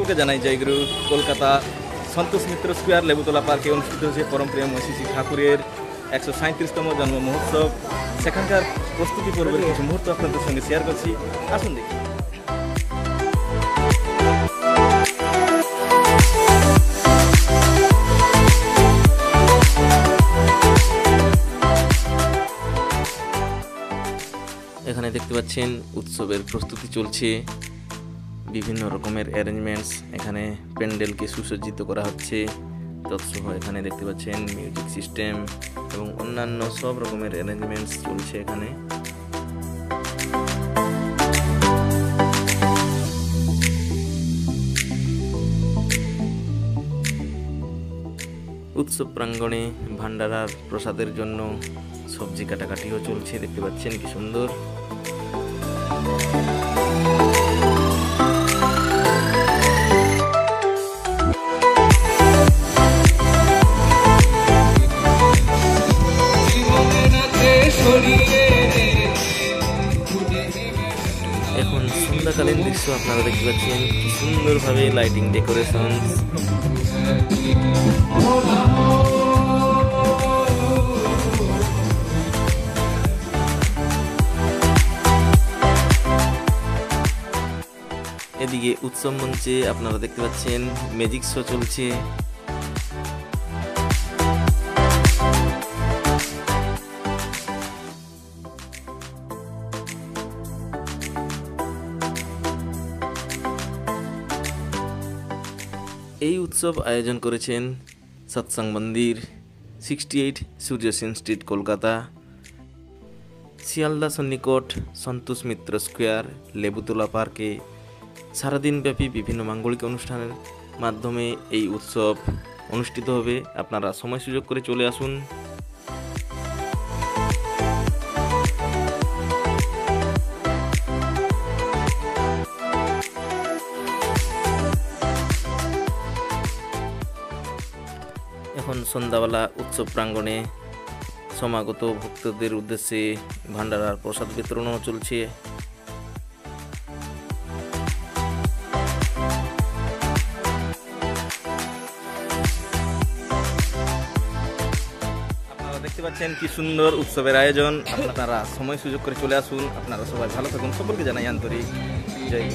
সকলকে জানাই জয়গুরু। কলকাতা সন্তোষ মিত্র স্কোয়ার লেবুতলা পার্কে অনুষ্ঠিত হয়েছে পরমপ্রিয় মহিষী ঠাকুরের 137তম জন্ম মহোৎসব। সেখানকার প্রস্তুতি পর্বের কিছু মুহূর্ত আপনাদের সঙ্গে শেয়ার করছি, আসুন দেখি। এখানে দেখতে পাচ্ছেন উৎসবের প্রস্তুতি চলছে, বিভিন্ন রকমের অ্যারেঞ্জমেন্টস, এখানে প্যান্ডেলকে সুসজ্জিত করা হচ্ছে। তৎসহ এখানে দেখতে পাচ্ছেন মিউজিক সিস্টেম এবং অন্যান্য সব রকমের অ্যারেঞ্জমেন্টস চলছে এখানে। উৎসব প্রাঙ্গণে ভান্ডারার প্রসাদের জন্য সবজি কাটাকাটিও চলছে, দেখতে পাচ্ছেন কি সুন্দর। এখন সন্ধ্যাকালীন দৃশ্য আপনারা দেখতে পাচ্ছেন, কি সুন্দরভাবে লাইটিং ডেকোরেশন। এদিকে উৎসব মঞ্চে আপনারা দেখতে পাচ্ছেন ম্যাজিক শো চলছে। এই উৎসব আয়োজন করেছেন সৎসং মন্দির, 68 সূর্য সেন স্ট্রিট, কলকাতা। শিয়ালদা সন্নিকট সন্তোষ মিত্র স্কোয়ার লেবুতলা পার্কে সারাদিনব্যাপী বিভিন্ন মাঙ্গলিক অনুষ্ঠানের মাধ্যমে এই উৎসব অনুষ্ঠিত হবে। আপনারা সময় সুযোগ করে চলে আসুন। এখন সন্ধ্যাবেলা উৎসব প্রাঙ্গণে সমাগত ভক্তদের উদ্দেশ্যে ভান্ডারার প্রসাদ বিতরণও চলছে। আপনারা দেখতে পাচ্ছেন কি সুন্দর উৎসবের আয়োজন। আপনারা সময় সুযোগ করে চলে আসুন। আপনারা সবাই ভালো থাকুন। সকলকে জানাই আন্তরিক জয়।